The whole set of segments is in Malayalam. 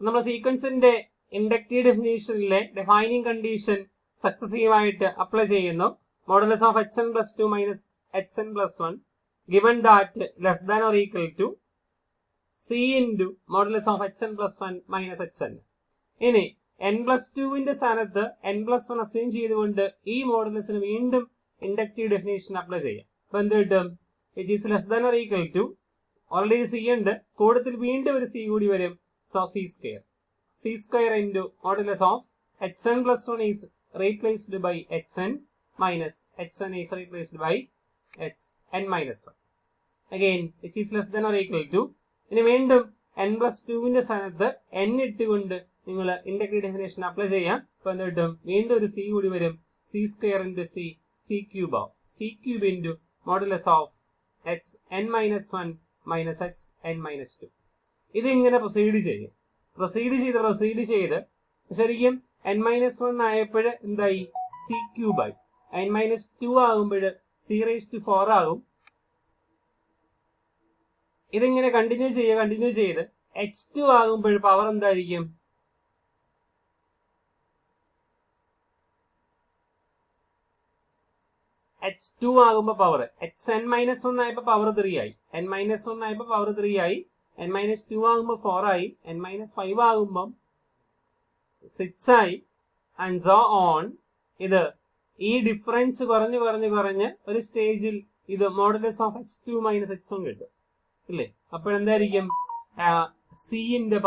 നമ്മൾ സീക്വൻസിന്റെ ഇൻഡക്റ്റീവ് ഡെഫിനേഷനിലെ ഡിഫൈനിങ് കണ്ടീഷൻ സക്സസീവ് ആയിട്ട് അപ്ലൈ ചെയ്യുന്നു. Modulus of hn+2 minus hn+1 given that less than or equal to c into modulus of hn+1 minus hn. ഇനി n+2ന്റെ സ്ഥാനത്ത് n+1 അസ്യൂം ചെയ്തുകൊണ്ട് ഈ മോഡുലസിന് വീണ്ടും ഇൻഡക്റ്റീവ് ഡെഫിനേഷൻ അപ്ലൈ ചെയ്യാം. അപ്പൊ എന്ത് കിട്ടും? It is less than or equal to, already c ഉണ്ട്, കൂടുതൽ വീണ്ടും ഒരു സി കൂടി വരും. So c square into modulus of hn+1 is replaced by hn minus hn is replaced by hn-1. Again it is less than or equal to, ഇനി വീണ്ടും n+2ന്റെ സ്ഥാനത്ത് n ഇട്ടുകൊണ്ട് നിങ്ങൾ ഇൻഡക്റ്റീവ് ഡെഫിനേഷൻ അപ്ലൈ ചെയ്യാം. അപ്പൊ എന്ത് കിട്ടും? വീണ്ടും ഒരു സി കൂടി വരും. C square into C cube ആവും. C cube into modulus of hn-1 minus hn-2. ഇതിങ്ങനെ പ്രൊസീഡ് ചെയ്യും. പ്രൊസീഡ് ചെയ്ത് ശരിക്കും n-1 ആയപ്പോൾ എന്തായി? സി ക്യൂബായി. n-2 ആകുമ്പോൾ c⁴ ആകും. ഇതിങ്ങനെ കണ്ടിന്യൂ ചെയ്ത് h2 ആകുമ്പോൾ പവർ എന്തായിരിക്കും? h2 ആകുമ്പോൾ പവർ hn-1 ആയപ്പോൾ പവർ 3 ആയി. n-1 ആയപ്പോൾ പവർ 3 ആയി. n-2 ആകുമ്പോൾ 4 ആയി. n-5 ആകുമ്പോൾ 6 ആയി. And so on. ഇത് ഈ ഡിഫറൻസ് കുറഞ്ഞ് ഒരു സ്റ്റേജിൽ ഇത് modulus of h2 minus h1 കിട്ടും ഇല്ലേ? അപ്പോഴെന്തായിരിക്കും? സിന്റെ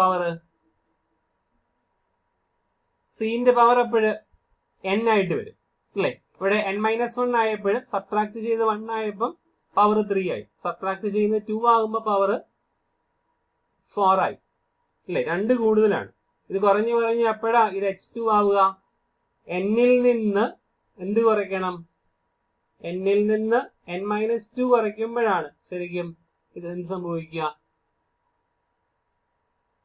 പവർ അപ്പോഴ് n ആയിട്ട് വരും അല്ലേ? ഇവിടെ n-1 ആയപ്പോൾ സബ്ട്രാക്ട് ചെയ്ത് 1 ആയപ്പോൾ പവർ 3 ആയി. സബ്ട്രാക്ട് ചെയ്യുന്ന 2 ആകുമ്പോൾ പവർ 4 ആയി അല്ലേ? 2 കൂടുതലാണ്. ഇത് കുറഞ്ഞ് എപ്പോഴാ ഇത് h2 ആവുക? n-ൽ നിന്ന് എന്ത് കുറയ്ക്കണം? n-ൽ നിന്ന് n-2 കുറയ്ക്കുമ്പോഴാണ് ശരിക്കും ഇത് എന്ത് സംഭവിക്കുക?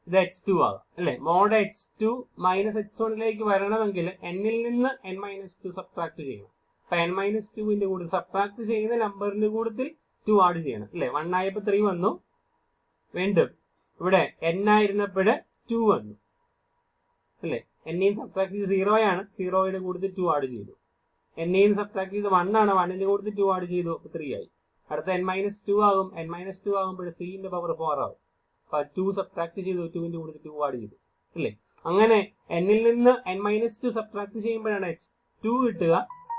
ഇത് h2 ആകാം അല്ലെ? മോഡ് h2 മൈനസ് h1ലേക്ക് വരണമെങ്കിൽ n-ൽ നിന്ന് n-2 സബ്ട്രാക്ട് ചെയ്യണം. അപ്പൊ n-2ന്റെ കൂടെ സബ്ട്രാക്ട് ചെയ്യുന്ന നമ്പറിന്റെ കൂട്ടത്തിൽ 2 ആഡ് ചെയ്യണം അല്ലെ? 1 ആയപ്പോൾ 3 വന്നു. വീണ്ടും ഇവിടെ n ആയിരുന്നപ്പോൾ 2 വന്നു അല്ലെ? n-ന്ന് സബ്ട്രാക്ട് ചെയ്ത് 0 ആണ്. 0യുടെ കൂട്ടത്തിൽ 2 ആഡ് ചെയ്തു. n-ന്ന് സബ്ട്രാക്ട് ചെയ്ത് 1 ആണ്. 1ന്റെ കൂട്ടത്തിൽ 2 ആഡ് ചെയ്തു. 3 ആയി. അടുത്ത n-2 ആകും. n-2 ആകുമ്പോൾ സിന്റെ പവർ 4 ആകും. അപ്പൊ 2 സബ്ട്രാക്ട് ചെയ്തു. 2ന്റെ കൂട്ടത്തിൽ 2 ആഡ് ചെയ്തു അല്ലേ? അങ്ങനെ n-ൽ നിന്ന് n-2 സബ്ട്രാക്ട് ചെയ്യുമ്പോഴാണ് h2 കിട്ടുക.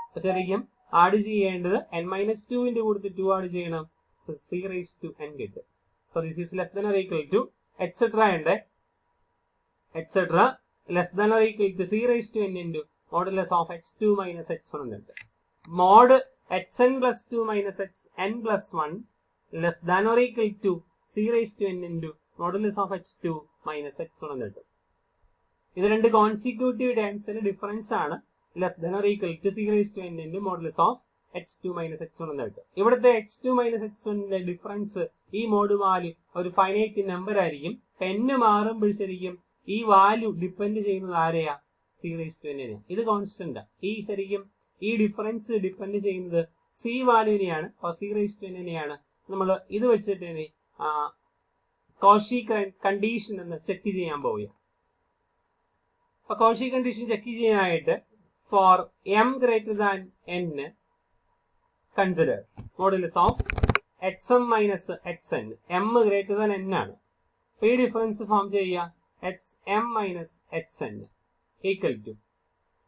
അപ്പൊ ശരിക്കും ആഡ് ചെയ്യേണ്ടത് n-2ന്റെ കൂട്ടത്തിൽ 2 ആഡ് ചെയ്യണം. സോ c⁴n കിട്ടും. So this is less than or equal to etcetera ഉണ്ട്. Etcetera less than or equal to c⁴n into modulus of h2 minus h1 എന്നുണ്ട്. Mod hn+2 minus hn+1 less than or equal to c⁴n into modulus of h2 minus h1 എന്നുണ്ട്. ഇത് രണ്ട് കോൺസിക്യൂട്ടീവ് ടേംസിന്റെ ഡിഫറൻസ് ആണ്. Less than or equal to c⁴n into modulus of h2 minus h1 എന്നുണ്ട്. ഇവിടുത്തെ h2 മൈനസ് h1ന്റെ ഡിഫറൻസ് ഈ മോഡ് വാല്യൂ ഒരു ഫൈനൈറ്റ് നമ്പർ ആയിരിക്കും. n മാറുമ്പോൾ ശരിക്കും ഈ വാല്യൂ ഡിപ്പെൻഡ് ചെയ്യുന്നത് ആരെയാ? c⁴n. ഇത് കോൺസ്റ്റന്റ്. ഈ ശരിക്കും ഈ ഡിഫറൻസ് ഡിപ്പെൻഡ് ചെയ്യുന്നത് സി വാല്യൂവിനെയാണ്. അപ്പോൾ c⁴n. നമ്മൾ ഇത് വെച്ചിട്ട് കോഷി കണ്ടീഷൻ എന്ന് ചെക്ക് ചെയ്യാൻ പോവുക. അപ്പൊ കോഷി കണ്ടീഷൻ ചെക്ക് ചെയ്യാനായിട്ട് for m greater than n consider modulus of hm minus hn. m greater than n ആണ്. അപ്പൊ ഈ ഡിഫറൻസ് ഫോം ചെയ്യുക hm minus hn equal to.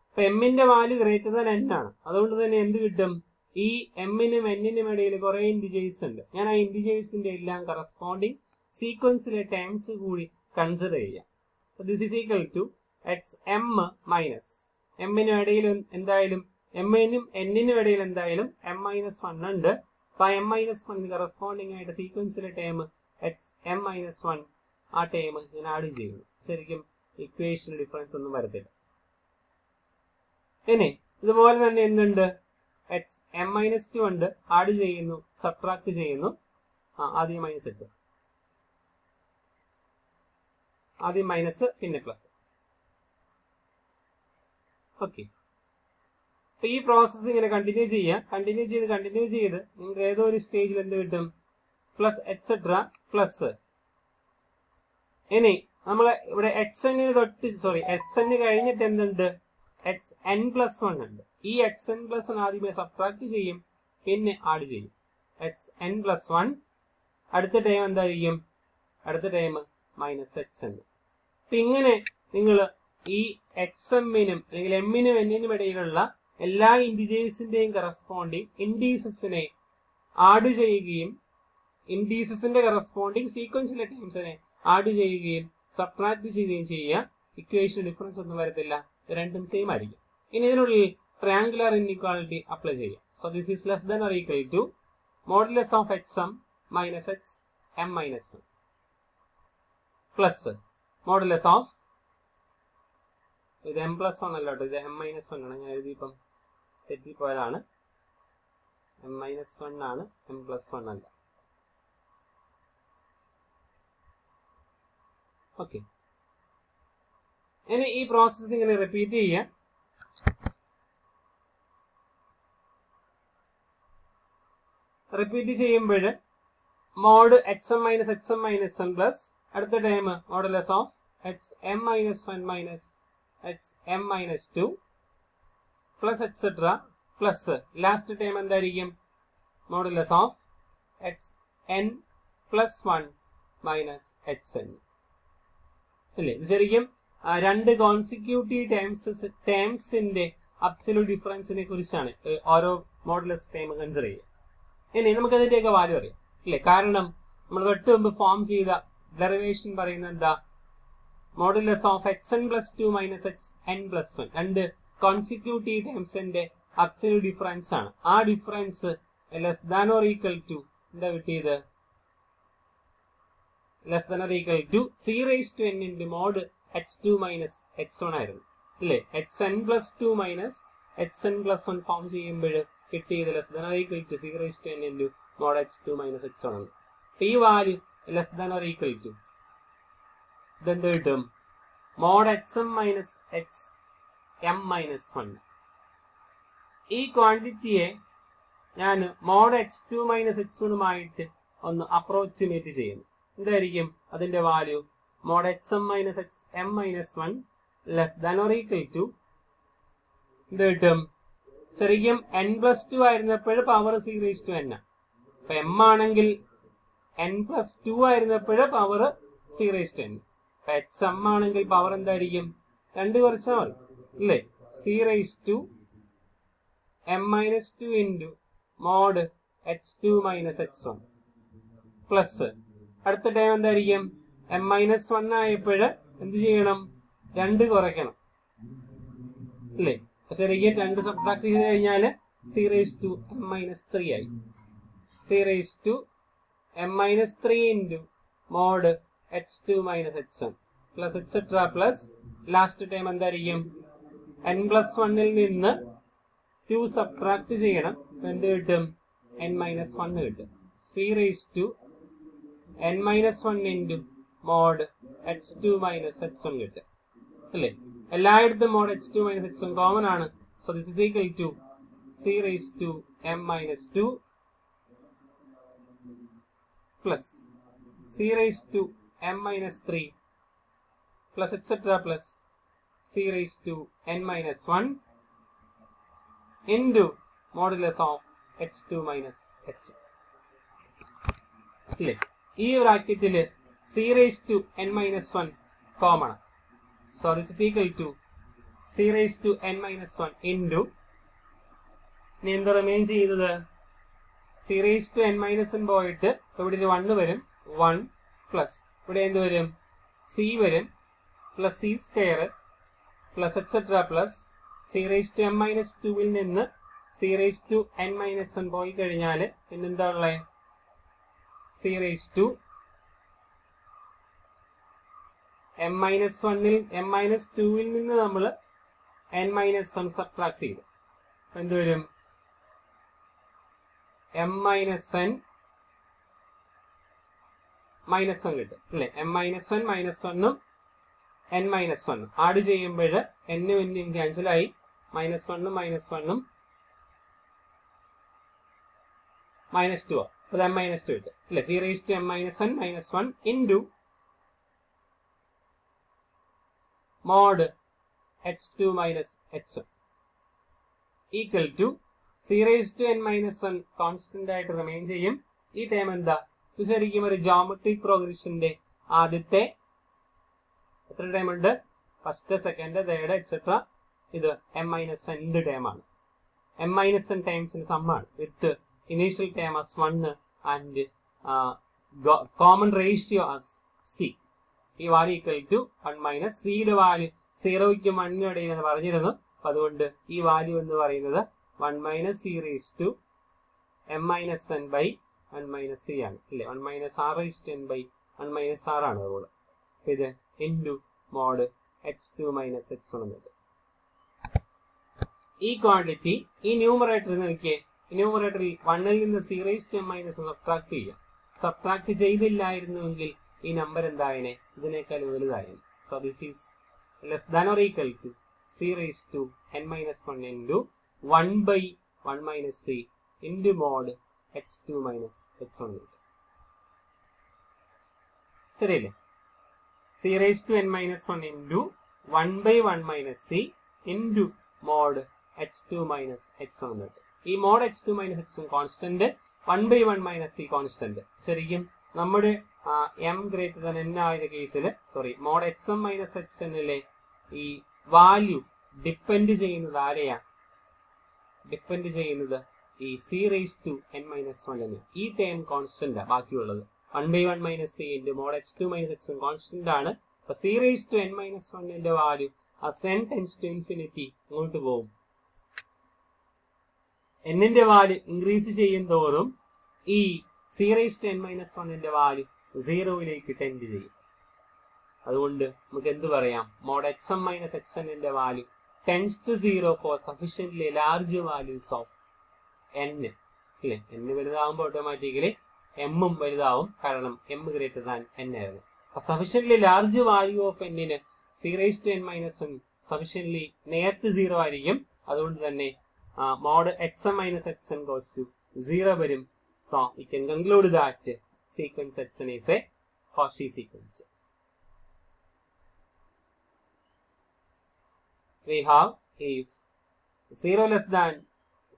അപ്പൊ m ന്റെ വാല്യൂ ഗ്രേറ്റർ ദാൻ n ആണ്. അതുകൊണ്ട് തന്നെ എന്ത് കിട്ടും? ഈ m നും n നും ഇടയിൽ കുറെ ഇൻഡിജേഴ്സ് ഉണ്ട്. ഞാൻ ആ ഇൻഡിജേഴ്സിന്റെ എല്ലാം കറസ്പോണ്ടിങ് സീക്വൻസിലെ ടേംസ് കൂടി കൺസിഡർ ചെയ്യാം. This is equal to hm minus m നും ഇടയിൽ എന്തായാലും m നും n നും ഇടയിൽ എന്തായാലും m-1 ഉണ്ട്. അപ്പൊ m-1 കറസ്പോണ്ടിങ് ആയിട്ട് സീക്വൻസിലെ ടേം hm-1 ആ ടേം ഞാൻ ആഡ് ചെയ്യുന്നു. ശരിക്കും ഇക്വേഷൻ ഡിഫറൻസ് ഒന്നും വരത്തില്ല. ഇനി ഇതുപോലെ തന്നെ എന്തുണ്ട്? m-2 ഉണ്ട്. ആഡ് ചെയ്യുന്നു, സബ്ട്രാക്ട് ചെയ്യുന്നു. ആദ്യം മൈനസ് ഇട്ടു. ആദ്യം മൈനസ് പിന്നെ പ്ലസ്. ഓക്കെ. അപ്പൊ ഈ പ്രോസസ് ഇങ്ങനെ കണ്ടിന്യൂ ചെയ്യാം. കണ്ടിന്യൂ ചെയ്ത് നിങ്ങൾക്ക് ഏതോ ഒരു സ്റ്റേജിൽ എന്ത് കിട്ടും? Plus et cetera plus. ഇനി നമ്മൾ ഇവിടെ xn കഴിഞ്ഞിട്ട് എന്തുണ്ട്, xn+1 ഉണ്ട്. ഈ xn+1 ആദ്യമേ സബ്ട്രാക്ട് ചെയ്യും, പിന്നെ ആഡ് ചെയ്യും. xn+1 അടുത്ത ടൈം എന്തായിരിക്കും, അടുത്ത ടൈം -xn. അപ്പൊ ഇങ്ങനെ നിങ്ങൾ ഈ xmനും അല്ലെങ്കിൽ mനും nനും ഇടയിലുള്ള എല്ലാ ഇന്റിജേഴ്സിന്റെയും കറസ്പോണ്ടിങ് ഇൻഡീസസിനെ ആഡ് ചെയ്യുകയും ഇൻഡീസസിന്റെ കറസ്പോണ്ടിങ് സീക്വൻസിലെ ടൈംസിനെ ആഡ് ചെയ്യുകയും സബ്ട്രാക്ട് ചെയ്യുകയും ചെയ്യുക. ഇക്വേഷൻ ഡിഫറൻസ് ഒന്നും വരത്തില്ല, രണ്ടും സെയിം ആയിരിക്കും. ഇനി ഇതിനുള്ളിൽ ട്രയാങ്കുലർ ഇൻഇക്വാളിറ്റി അപ്ലൈ ചെയ്യാം. So this is less than or equal to modulus of xm minus xm-1 plus modulus of, ഇത് m+1 അല്ല കേട്ടോ, ഇത് m-1 ആണ്. ഞാൻ എഴുതിയപ്പം തെറ്റിപ്പോയതാണ്. m-1 ആണ്, m+1 അല്ല. ഓക്കെ, ഇനി ഈ പ്രോസസ് ഇങ്ങനെ റിപ്പീറ്റ് ചെയ്യുക. റിപ്പീറ്റ് ചെയ്യുമ്പോൾ മോഡ് xm-xm-1 പ്ലസ് അടുത്ത time modulus of xm-1 minus xm-2 plus etcetera plus last time എന്തായിരിക്കും, modulus of xn+1 minus xn. അല്ലേ, ഇത് ശരിക്കും രണ്ട് കോൺസിക്യൂട്ടീവ് ടേംസിന്റെ അബ്സല്യൂട്ട് ഡിഫറൻസിനെ കുറിച്ചാണ് ഓരോ മോഡുലസ് ടൈം കൺസിഡർ ചെയ്യുക. ഇനി നമുക്ക് അതിന്റെയൊക്കെ വാല്യൂ അറിയാം അല്ലേ, കാരണം നമ്മൾ തൊട്ട് മുമ്പ് ഫോം ചെയ്ത ഡെറിവേഷൻ പറയുന്നത് എന്താ, modulus of xn+2 minus xn+1 രണ്ട് കോൺസിക്യൂട്ടീവ് ടേംസിന്റെ അബ്സല്യൂട്ട് ഡിഫറൻസ് ആണ്. ആ difference less than or equal to എന്താ കിട്ടിയത്, less than or equal to c⁻n into mod h2 minus x1 ആയിരുന്നു അല്ലേ. xn+2 മൈനസ് xn+1 ഫോം ചെയ്യുമ്പോൾ കിട്ടിയത് less than or equal to c⁻n into mod h2 minus x1 ആണ്. ഈ value less than or equal to ഇതെന്ത് കിട്ടും, mod xm മൈനസ് xm-1. ഈ ക്വാണ്ടിറ്റിയെ ഞാൻ mod h2 മൈനസ് x1 ഒന്ന് അപ്രോക്സിമേറ്റ് ചെയ്യുന്നു. എന്തായിരിക്കും അതിന്റെ value, mod xm minus xm-1 less than or equal to ഇത് കിട്ടും. ശരിക്കും n+2 ആയിരുന്നപ്പോൾ പവർ c⁻n. അപ്പൊ m ആണെങ്കിൽ n+2 ആയിരുന്നപ്പോൾ പവർ c⁻n. അപ്പൊ xm ആണെങ്കിൽ പവർ എന്തായിരിക്കും, 2 കുറച്ചാൽ മതി അല്ലേ, c⁻m-2 into mod h2 minus x1 plus അടുത്ത ടൈം എന്തായിരിക്കും, m-1 ആയപ്പോൾ എന്ത് ചെയ്യണം, 2 കുറയ്ക്കണം അല്ലേ. ശരിക്കും 2 സബ്ട്രാക്ട് ചെയ്ത് കഴിഞ്ഞാൽ c⁻m-3 ആയി. c⁻m-3 into mod h2 minus x1 plus etcetera plus last time എന്തായിരിക്കും, n+1 നിന്ന് 2 സബ്ട്രാക്ട് ചെയ്യണം, എന്ത് കിട്ടും, n-1 കിട്ടും. c⁻n-1 into mod h2 minus x1 കിട്ടും അല്ലേ. എല്ലായിടത്തും mod h2 minus x1 common ആണ്. So this is equal to c⁻m-2 plus c⁻m-3 plus etcetera plus c⁻n-1 into modulus of h2 minus x1 അല്ലേ. ഈ ബ്രാക്കറ്റില് c⁻n-1 common. So this is equal to c⁻n-1 into ഇനി എന്ത് റിമെയിൻ ചെയ്യുന്നത്, c⁻n-1 പോയിട്ട് ഇവിടെ ഒരു 1 വരും, 1 പ്ലസ് ഇവിടെ എന്ത് വരും, c വരും plus c² plus etcetera plus c⁻m-2 നിന്ന് c⁻n-1 പോയി കഴിഞ്ഞാൽ പിന്നെന്താ ഉള്ളത്, m-2 നിന്ന് നമ്മൾ n-1 സബ്ട്രാക്ട് ചെയ്തു, എന്ത് വരും, m-n-1 കിട്ടും അല്ലെ. m-1 n-1 ആഡ് ചെയ്യുമ്പോൾ n ക്യാൻസലായി, -1 -1 -2 അത് m-2 കിട്ടും അല്ലെ. c⁻m-1 -1 into mod h2 minus h1 equal to c raised to n minus 1 constant ആയിട്ട് റിമെയിൻ ചെയ്യും. ഈ ടേം എന്താ? ഇത് ശരിക്കും ഒരു ജോമെട്രിക് പ്രോഗ്രഷന്റെ ആദ്യത്തെ എത്ര ടേം ഉണ്ട്? First, second, third etcetera. ഇത് m-nth ടേം ആണ്. m-n ടൈംസിന് സമ്മാണ് with initial term as 1 and common ratio as c. ഈ വാല്യൂ ഈക്വൽ ടു 1 മൈനസ് സിയുടെ വാല്യൂ 0ക്കും 1നും ഇടയിൽ എന്ന് പറഞ്ഞിരുന്നു. അതുകൊണ്ട് ഈ വാല്യൂ എന്ന് പറയുന്നത് 1 minus C raise to m-n by 1 minus C ആണ് അല്ലേ? 1 minus r raise to n by 1 minus r ആണ് അതുകൊണ്ട് ഇത് into mode h2 minus h1 എന്നുണ്ട്. ഈ ക്വാണ്ടിറ്റി ഈ ന്യൂമറേറ്ററിൽ നോക്കിയേ. ന്യൂമറേറ്ററിൽ 1ൽ നിന്ന് c raise to m-n subtract ചെയ്യാം. സബ്ട്രാക്ട് ചെയ്തില്ലായിരുന്നുവെങ്കിൽ ഈ നമ്പർ എന്തായനെ? ഇതിനേക്കാൾ വലുതായനെ. So this is less than or equal to c raised to n-1 into 1 by 1 minus c into mod h2 minus h1. ശരിയല്ലേ? c raised to n-1 into 1 by 1 minus c into mod h2 minus h1. ഈ mod h2 minus h1 constant, 1 by 1 minus c constant. ശരിക്കും നമ്മുടെ m greater than n ആയ കേസിൽ mod h1 minus hn ഈ വാല്യൂ ഡിപ്പെൻഡ് ചെയ്യുന്നത് ആരെയാണ്? ഡിപ്പെൻഡ് ചെയ്യുന്നത് ഈ c raised to n-1 ഈ ടേം കോൺസ്റ്റന്റ് ബാക്കിയുള്ളത് 1 by 1 minus c into mod h2 minus h1 constant ആണ്. അപ്പൊ c raised to n-1 value as n tends to infinity അങ്ങോട്ട് പോകും. n വാല്യൂ ഇൻക്രീസ് ചെയ്യും തോറും ഈ c raised to n-1 value 0യിലേക്ക് ടെൻഡ് ചെയ്യും. അതുകൊണ്ട് നമുക്ക് എന്ത് പറയാം? mod h1 minus hn value tends to 0 for sufficiently large values of n. അല്ലേ? n വലുതാവുമ്പോൾ ഓട്ടോമാറ്റിക്കലി m ഉം വലുതാവും, കാരണം m greater than n ആയിരുന്നു. അപ്പൊ sufficiently large value of n ന് c raised to n-1 sufficiently near to 0 ആയിരിക്കും. അതുകൊണ്ട് തന്നെ mod h1 minus hn goes to 0 വരും. So we can conclude that sequence hn is a Cauchy sequence. We have if 0 less than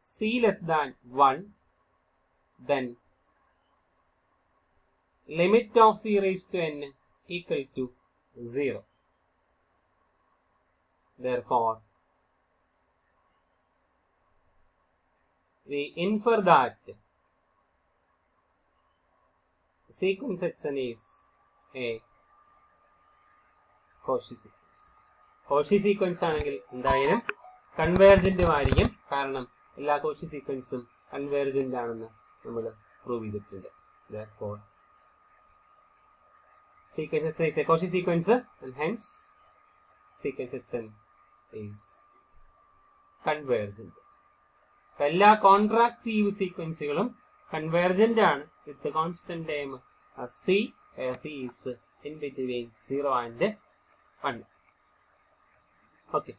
c less than 1, then limit of c raised to n equal to 0. Therefore, we infer that sequence hn is a Cauchy sequence. Cauchy sequence ആണെങ്കിൽ എന്തായാലും കൺവേർജന്റും ആയിരിക്കും, കാരണം എല്ലാ Cauchy സീക്വൻസും കൺവേർജന്റ് ആണെന്ന് നമ്മൾ പ്രൂവ് ചെയ്തിട്ടുണ്ട്. Therefore, sequence hn is a Cauchy sequence and hence sequence hn is convergent. എല്ലാ കോൺട്രാക്റ്റീവ് സീക്വൻസുകളും കൺവേർജന്റ് ആണ് വിത്ത് constant time c, where c is in between 0 and 1. Okay.